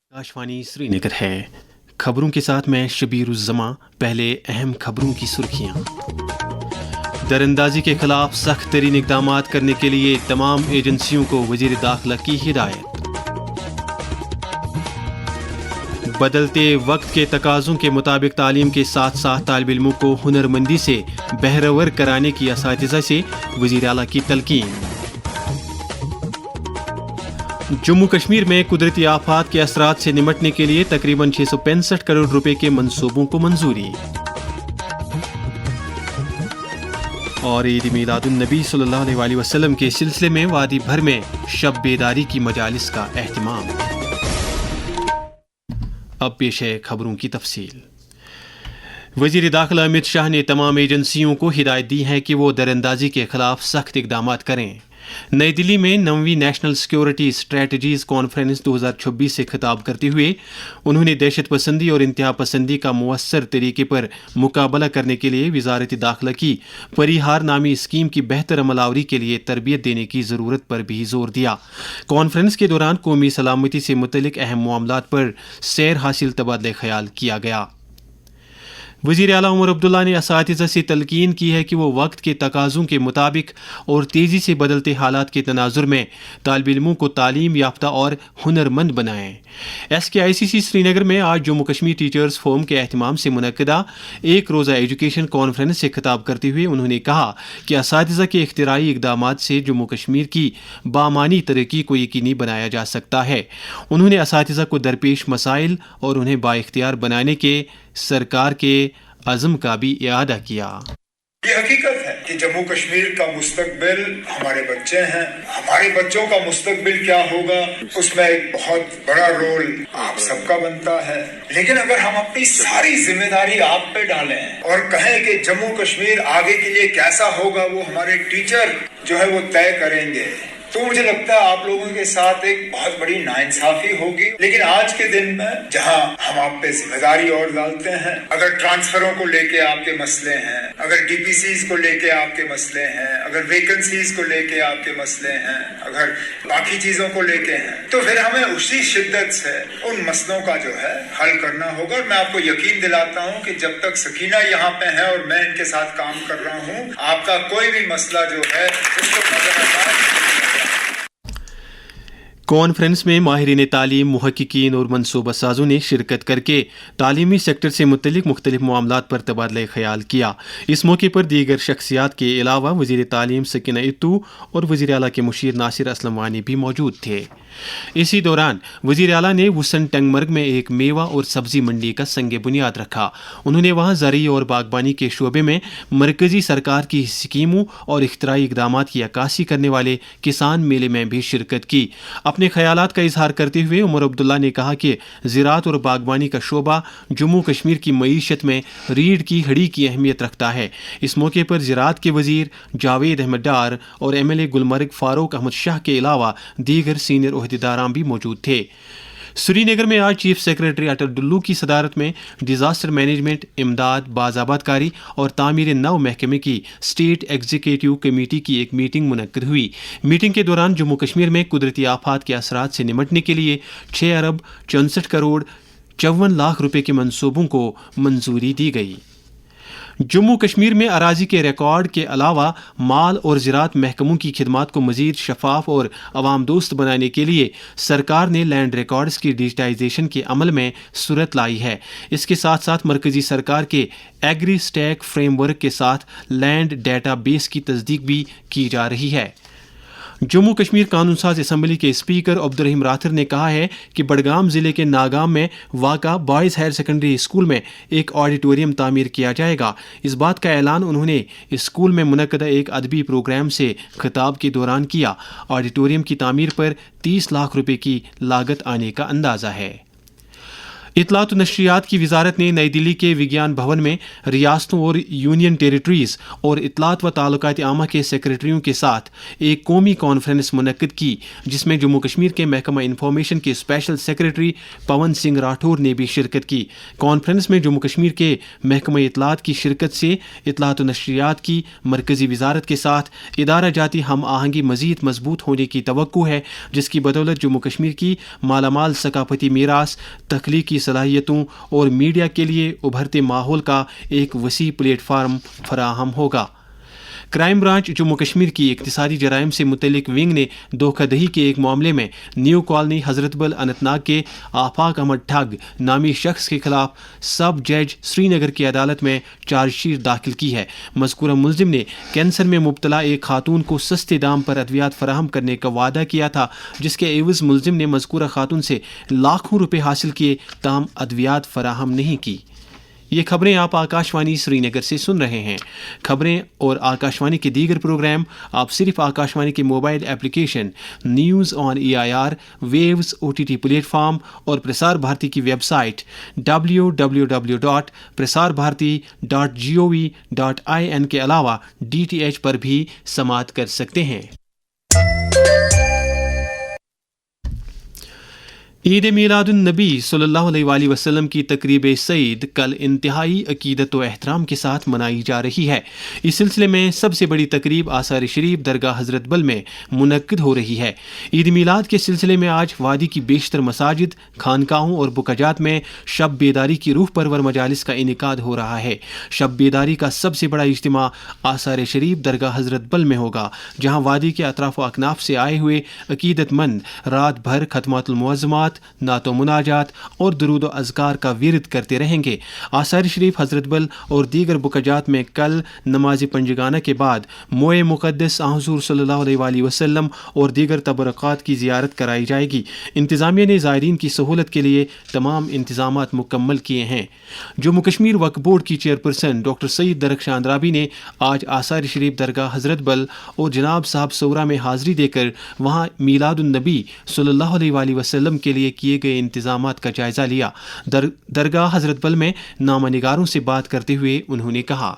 आकाशवाणी श्रीनगर है। खबरों के साथ मैं शबीर उज़ ज़मां। पहले अहम खबरों की सुर्खियां। दरअंदाजी के खिलाफ सख्त तरीन इक़दामात करने के लिए तमाम एजेंसियों को वज़ीर दाखिला की हिदायत। बदलते वक्त के तकाज़ों के मुताबिक तालीम के साथ साथ तालिब इल्मों को हुनरमंदी से बहरवर कराने की असातिज़ा से वज़ीर आला की तलकीन। जम्मू कश्मीर में कुदरती आफात के असरात से निमटने के लिए तकरीबन 665 करोड़ रुपए के मंसूबों को मंजूरी। और ईद मिलादुन नबी सल्लल्लाहु अलैहि वसल्लम के सिलसिले में वादी भर में शब बेदारी की मजालिस का एहतिमाम। अब पेश है खबरों की तफसील। वज़ीर दाखिला अमित शाह ने तमाम एजेंसियों को हिदायत दी है कि वो दरअंदाजी के खिलाफ सख्त इक़दामात करें। नई दिल्ली में 9वीं नेशनल सिक्योरिटी स्ट्रेटजीज कॉन्फ्रेंस 2026 से खिताब करते हुए उन्होंने दहशत पसंदी और इंतहा पसंदी का मुअस्सर तरीके पर मुकाबला करने के लिए वज़ारत दाखिला की परिहार नामी स्कीम की बेहतर अमलावरी के लिए तरबियत देने की ज़रूरत पर भी जोर दिया। कॉन्फ्रेंस के दौरान कौमी सलामती से मुतल्लिक अहम मामलात पर सैर हासिल तबादले ख्याल किया गया। वज़ीर आला उमर अब्दुल्ला ने असातिज़ा से तलकीन की है कि वो वक्त के तकाज़ों के मुताबिक और तेज़ी से बदलते हालात के तनाजुर में तालिब इल्मों को तालीम याफ्ता और हुनरमंद बनाएं। SKICC श्रीनगर में आज जम्मू कश्मीर टीचर्स फोरम के एहतिमाम से मुनक्किदा एक रोज़ा एजुकेशन कॉन्फ्रेंस से खिताब करते हुए उन्होंने कहा कि असातिज़ा के इख्तिराई इक़दामात से जम्मू कश्मीर की बामानी तरक्की को यकीनी बनाया जा सकता है। उन्होंने असातिज़ा को दरपेश मसाइल और उन्हें बाइख्तियार बनाने के सरकार के अज़म का भी इआदा किया। ये हकीकत है कि जम्मू कश्मीर का मुस्तकबिल हमारे बच्चे हैं। हमारे बच्चों का मुस्तकबिल क्या होगा, उसमें एक बहुत बड़ा रोल आप सबका बनता है। लेकिन अगर हम अपनी सारी जिम्मेदारी आप पे डालें और कहें कि जम्मू कश्मीर आगे के लिए कैसा होगा वो हमारे टीचर जो है वो तय करेंगे, तो मुझे लगता है आप लोगों के साथ एक बहुत बड़ी नाइंसाफी होगी। लेकिन आज के दिन में जहां हम आप पे जिम्मेदारी और डालते हैं, अगर ट्रांसफरों को लेके आपके मसले हैं, अगर DPCs को लेके आपके मसले हैं, अगर वैकेंसीज को लेके आपके मसले हैं, अगर बाकी चीजों को लेके हैं, तो फिर हमें उसी शिद्दत से उन मसलों का जो है हल करना होगा। और मैं आपको यकीन दिलाता हूं कि जब तक सकीना यहाँ पे है और मैं इनके साथ काम कर रहा हूँ, आपका कोई भी मसला जो है उसको नजरअंदाज। कॉन्फ्रेंस में माहिरीन तालीम, मुहक्किकीन और मनसूबा साजों ने शिरकत करके तालीमी सेक्टर से मुतल्लिक मुख्तलिफ मामलात पर तबादला ख्याल किया। इस मौके पर दीगर शख्सियात के अलावा वज़ीर तालीम सकीना इत्तू और वज़ीर आला के मुशीर नासिर असलम वानी भी मौजूद थे। इसी दौरान वज़ीर आला ने वुसन टंगमर्ग में एक मेवा और सब्जी मंडी का संग बुनियाद रखा। उन्होंने वहाँ ज़राई और बागबानी के शोबे में मरकज़ी सरकार की स्कीमों और इख्तिराई इक़दामात की अक्कासी करने वाले किसान मेले में भी शिरकत की। अपने ख्यालात का इजहार करते हुए उमर अब्दुल्ला ने कहा कि ज़राअत और बागबानी का शोबा जम्मू कश्मीर की मईशत में रीढ़ की हड्डी की अहमियत रखता है। इस मौके पर ज़राअत के वज़ीर जावेद अहमद डार और MLA गुलमर्ग फारूक अहमद शाह के अलावा दीगर सीनियर ओहदेदारान भी मौजूद थे। श्रीनगर में आज चीफ सेक्रेटरी अटल डुल्लू की सदारत में डिज़ास्टर मैनेजमेंट, इमदाद, बाज़ाबातकारी और तामीर नव महकमे की स्टेट एग्जीक्यूटिव कमेटी की एक मीटिंग मुनक्किद हुई। मीटिंग के दौरान जम्मू कश्मीर में कुदरती आफात के असरात से निमटने के लिए 6 अरब 64 करोड़ 54 लाख रुपए के मंसूबों को मंजूरी दी गई। जम्मू कश्मीर में अराजी के रिकॉर्ड के अलावा माल और ज़राअत महकमों की खिदमात को मज़ीद शफाफ और अवाम दोस्त बनाने के लिए सरकार ने लैंड रिकॉर्ड्स की डिजिटाइजेशन के अमल में सूरत लाई है। इसके साथ साथ मरकज़ी सरकार के एग्री स्टैक फ्रेमवर्क के साथ लैंड डाटा बेस की तस्दीक भी की जा रही है। जम्मू कश्मीर कानून साज असम्बली के स्पीकर अब्दुर्रहीम राथर ने कहा है कि बडगाम ज़िले के नागाम में वाक़ा बॉयज़ हायर सेकेंडरी स्कूल में एक ऑडिटोरियम तामीर किया जाएगा। इस बात का ऐलान उन्होंने स्कूल में मुनक्किदा एक अदबी प्रोग्राम से खिताब के दौरान किया। ऑडिटोरियम की तामीर पर 30 लाख रुपए की लागत आने का अंदाज़ा है। इतलात व नशरियात की वजारत ने नई दिल्ली के विज्ञान भवन में रियासतों और यूनियन टेरिटरीज और इतलात व ताल्लुकात आमा के सेक्रेटरियों के साथ एक कौमी कॉन्फ्रेंस मुनक्किद की, जिसमें जम्मू कश्मीर के महकमा इंफॉर्मेशन के स्पेशल सेक्रेटरी पवन सिंह राठौर ने भी शिरकत की। कॉन्फ्रेंस में जम्मू कश्मीर के महकमा इतलात की शिरकत से इतलात व नशरियात की मरकजी वजारत के साथ इदारा जाती हम आहंगी मजीद मजबूत होने की तवक्को है, जिसकी बदौलत जम्मू कश्मीर की मालामाल सकाफती मीरास, तख्लीकी सलाहियतों और मीडिया के लिए उभरते माहौल का एक वसी प्लेटफार्म फराहम होगा। क्राइम ब्रांच जम्मू कश्मीर की इक्तिसादी जराइम से मुतल्लिक विंग ने धोखाधड़ी के एक मामले में न्यू कॉलोनी हजरतबल अनंतनाग के आफाक अहमद ठग नामी शख्स के खिलाफ सब जज श्रीनगर की अदालत में चार्जशीट दाखिल की है। मज़कूरा मुलजिम ने कैंसर में मुब्तला एक खातून को सस्ते दाम पर अद्वियात फराहम करने का वादा किया था, जिसके एवज़ मुलजिम ने मज़कूरा खातून से लाखों रुपए हासिल किए, ताहम अद्वियात फराहम नहीं की। ये खबरें आप आकाशवाणी श्रीनगर से सुन रहे हैं। खबरें और आकाशवाणी के दीगर प्रोग्राम आप सिर्फ आकाशवाणी के mobile application news on EIR, waves OTT platform और प्रसार भारती की वेबसाइट www.prasarbharati.gov.in के अलावा DTH पर भी समाअत कर सकते हैं। ईद मीलादुन नबी सल्लल्लाहु अलैहि वसल्लम की तकरीब सईद कल इंतहाई अकीदत व एहतराम के साथ मनाई जा रही है। इस सिलसिले में सबसे बड़ी तकरीब आसार शरीफ दरगाह हजरत बल में मुनक्किद हो रही है। ईद मिलाद के सिलसिले में आज वादी की बेशतर मसाजिद, खानकाहों और बुकजात में शब बेदारी की रूह परवर मजालिस का इनेकाद हो रहा है। शब बेदारी का सबसे बड़ा इज्तिमा आसार शरीफ दरगाह हजरत बल में होगा, जहाँ वादी के अतराफ व अकनाफ से आए हुए अकीदतमंद रात भर खतमातुल मुअज़्ज़मात, नातो मुनाजात और दुरूद व अज़कार का विरद करते रहेंगे। आसार शरीफ हजरत बल और दीगर बुकजात में कल नमाज पंजगाना के बाद मोए मुक़द्दस हुज़ूर सल्लल्लाहु अलैहि वसल्लम और दीगर तबरक़ात की ज़ियारत कराई जाएगी। इंतज़ामिया ने ज़ायरीन की सहूलत के लिए तमाम इंतज़ामात मुकम्मल किए हैं। जम्मू कश्मीर वक्फ़ बोर्ड की चेयरपर्सन डॉक्टर सईद दरख्शान राबी ने आज आसार शरीफ दरगाह हजरत बल और जनाब साहब सौरा में हाज़री देकर वहाँ मीलादुन नबी सल्लल्लाहु अलैहि वसल्लम के लिए किए गए इंतजामात का जायजा लिया। दरगाह हजरत बल में नामानिगारों से बात करते हुए उन्होंने कहा,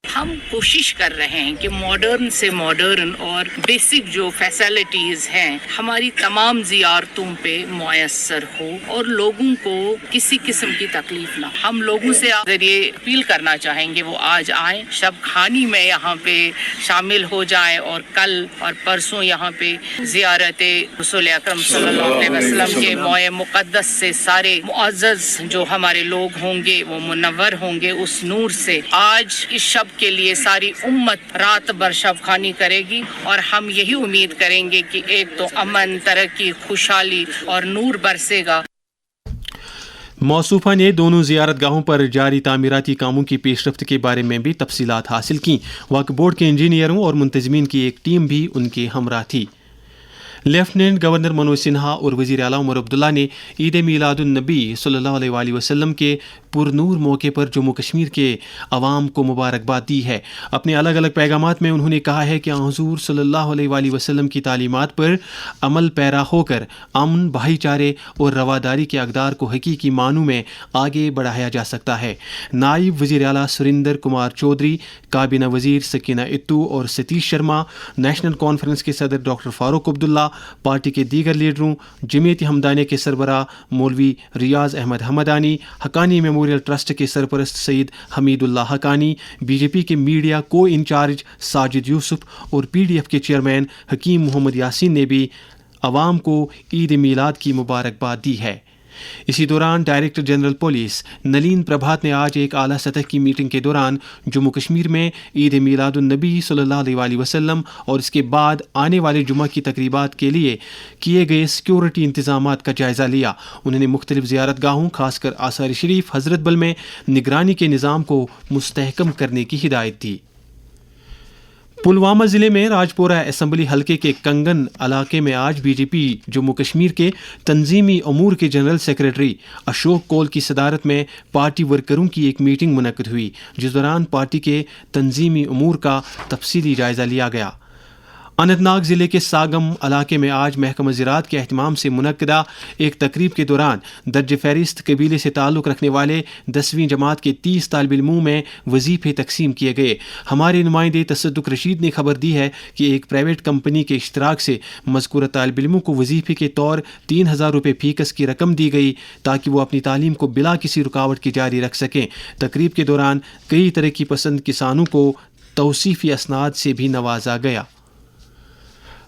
हम कोशिश कर रहे हैं कि मॉडर्न से मॉडर्न और बेसिक जो फैसिलिटीज हैं हमारी तमाम ज़ियारतों पे मुयस्सर हो और लोगों को किसी किस्म की तकलीफ ना। हम लोगों से जरिए अपील करना चाहेंगे वो आज आए, शब खानी में यहाँ पे शामिल हो जाएं और कल और परसों यहाँ पे ज़ियारत रसूल अकरम सल्लल्लाहु अलैहि वसल्लम के मोए मुक़द्दस से सारे मुअज़्ज़ज़ जो हमारे लोग होंगे वो मुनव्वर होंगे उस नूर से। आज इस शब के लिए सारी उम्मत रात भर शब खानी करेगी और हम यही उम्मीद करेंगे कि एक तो अमन, तरक्की, खुशहाली और नूर बरसेगा। मौसूफा ने दोनों ज़ियारतगाहों पर जारी तामीराती कामों की पेशरफ्त के बारे में भी तफसीलात हासिल की। वक्फ़ बोर्ड के इंजीनियरों और मुंतज़मीन की एक टीम भी उनके हमरा थी। लेफ्टिनेंट गवर्नर मनोज सिन्हा और वज़ीर आला उमर अब्दुल्ला ने ईद मीलादुन नबी सल्लल्लाहु अलैहि वसल्लम के पुरनूर मौके पर जम्मू कश्मीर के अवाम को मुबारकबाद दी है। अपने अलग अलग पैगामात में उन्होंने कहा है कि हुज़ूर सल्लल्लाहु अलैहि वसल्लम की तालीमात पर अमल पैरा होकर अमन, भाईचारे और रवादारी के अक़दार को हकीकी मानों में आगे बढ़ाया जा सकता है। नायब वज़ीर आला सुरिंदर कुमार चौधरी, काबीना वज़ीर सकीना इत्तू और सतीश शर्मा, नेशनल कॉन्फ्रेंस के सदर डॉक्टर फ़ारूक अब्दुल्ला, पार्टी के दीगर लीडरों, जमीयत हमदानिया के सरबराह मौलवी रियाज अहमद हमदानी, हकानी मेमोरियल ट्रस्ट के सरपरस्त सईद हमीदुल्लाह हकानी, बीजेपी के मीडिया को इंचार्ज साजिद यूसुफ और PDF के चेयरमैन हकीम मोहम्मद यासीन ने भी अवाम को ईद मिलाद की मुबारकबाद दी है। इसी दौरान डायरेक्टर जनरल पुलिस नलीन प्रभात ने आज एक आला सतह की मीटिंग के दौरान जम्मू कश्मीर में ईद मीलादुन नबी सल्लल्लाहु अलैहि वसल्लम और इसके बाद आने वाले जुमा की तकरीबात के लिए किए गए सिक्योरिटी इंतजामात का जायज़ा लिया। उन्होंने मुख्तलिफ ज़ियारतगाहों खासकर आसार शरीफ हजरत बल में निगरानी के निज़ाम को मुस्तहकम करने की हिदायत दी। पुलवामा ज़िले में राजपोरा असम्बली हलके के कंगन इलाके में आज बीजेपी जम्मू कश्मीर के तंजीमी अमूर के जनरल सेक्रेटरी अशोक कौल की सदारत में पार्टी वर्करों की एक मीटिंग मुनक्किद हुई, जिस दौरान पार्टी के तंजीमी अमूर का तफसीली जायज़ा लिया गया। اننت ناگ ضلع کے ساگم علاقے میں آج محکمہ زراعت کے اہتمام سے منعقدہ ایک تقریب کے دوران درج فہرست قبیلے سے تعلق رکھنے والے 10ویں جماعت کے 30 طالب علموں میں وظیفے تقسیم کیے گئے۔ ہمارے نمائندے تصدق رشید نے خبر دی ہے کہ ایک پرائیویٹ کمپنی کے اشتراک سے مذکورہ طالب علموں کو وظیفے کے طور 3000 روپے فیکس کی رقم دی گئی تاکہ وہ اپنی تعلیم کو بلا کسی رکاوٹ کے جاری رکھ سکیں۔ تقریب کے دوران کئی ترقی پسند کسانوں کو توصیفی اسناد سے بھی نوازا گیا۔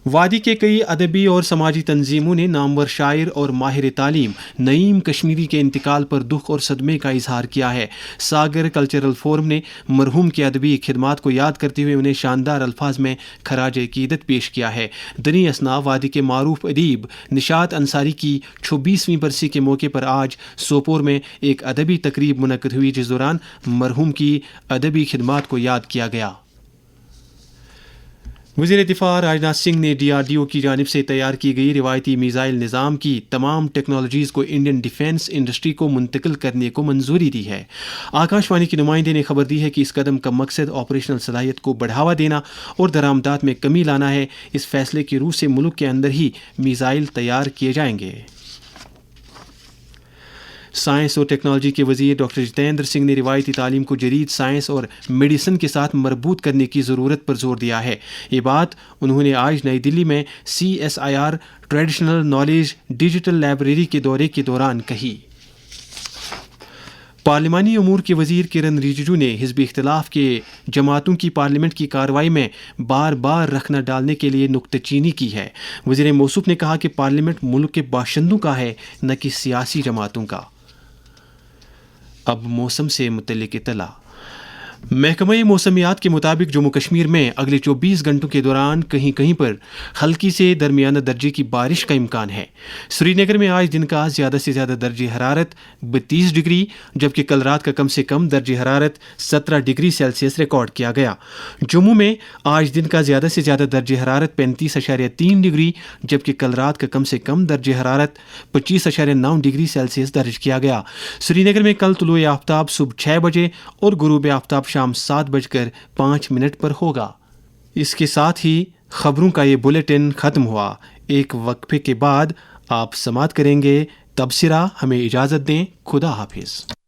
وادی کے کئی ادبی اور سماجی تنظیموں نے نامور شاعر اور ماہر تعلیم نعیم کشمیری کے انتقال پر دکھ اور صدمے کا اظہار کیا ہے۔ ساگر کلچرل فورم نے مرحوم کی ادبی خدمات کو یاد کرتے ہوئے انہیں شاندار الفاظ میں خراج عقیدت پیش کیا ہے۔ دنی اثنا وادی کے معروف ادیب نشاط انصاری کی 26ویں برسی کے موقع پر آج سوپور میں ایک ادبی تقریب منعقد ہوئی جس دوران مرحوم کی ادبی خدمات کو یاد کیا گیا۔ وزیر دفاع راجناتھ سنگھ نے DRDO کی جانب سے تیار کی گئی روایتی میزائل نظام کی تمام ٹیکنالوجیز کو انڈین ڈیفنس انڈسٹری کو منتقل کرنے کو منظوری دی ہے۔ آکاش وانی کے نمائندے نے خبر دی ہے کہ اس قدم کا مقصد آپریشنل صلاحیت کو بڑھاوا دینا اور درآمدات میں کمی لانا ہے۔ اس فیصلے کی روح سے ملک کے اندر ہی میزائل تیار کیے جائیں گے۔ سائنس اور ٹیکنالوجی کے وزیر ڈاکٹر جتیندر سنگھ نے روایتی تعلیم کو جدید سائنس اور میڈیسن کے ساتھ مربوط کرنے کی ضرورت پر زور دیا ہے۔ یہ بات انہوں نے آج نئی دلی میں CSIR traditional knowledge digital library کے دورے کے دوران کہی۔ پارلیمانی امور کے وزیر کرن رجیجو نے حزبی اختلاف کے جماعتوں کی پارلیمنٹ کی کارروائی میں بار بار رخنہ ڈالنے کے لیے نکتہ چینی کی ہے۔ وزیر موصوف نے کہا کہ پارلیمنٹ ملک کے باشندوں کا ہے نہ کہ سیاسی جماعتوں کا۔ اب موسم سے متعلق اطلاع۔ محکمہ موسمیات کے مطابق جموں کشمیر میں اگلے 24 گھنٹوں کے دوران کہیں کہیں پر ہلکی سے درمیانہ درجے کی بارش کا امکان ہے۔ سری نگر میں آج دن کا زیادہ سے زیادہ درجہ حرارت 32 ڈگری جبکہ کل رات کا کم سے کم درجہ حرارت 17 ڈگری سیلسیس ریکارڈ کیا گیا۔ جموں میں آج دن کا زیادہ سے زیادہ درجہ حرارت 35.3 ڈگری جبکہ کل رات کا کم سے کم درجہ حرارت 25.9 ڈگری سیلسیس درج کیا گیا۔ سری نگر میں کل طلوع آفتاب صبح 6 بجے اور غروب آفتاب شام 7:05 پر ہوگا۔ اس کے ساتھ ہی خبروں کا یہ بلیٹن ختم ہوا۔ ایک وقفے کے بعد آپ سماعت کریں گے تبصرہ۔ ہمیں اجازت دیں۔ خدا حافظ۔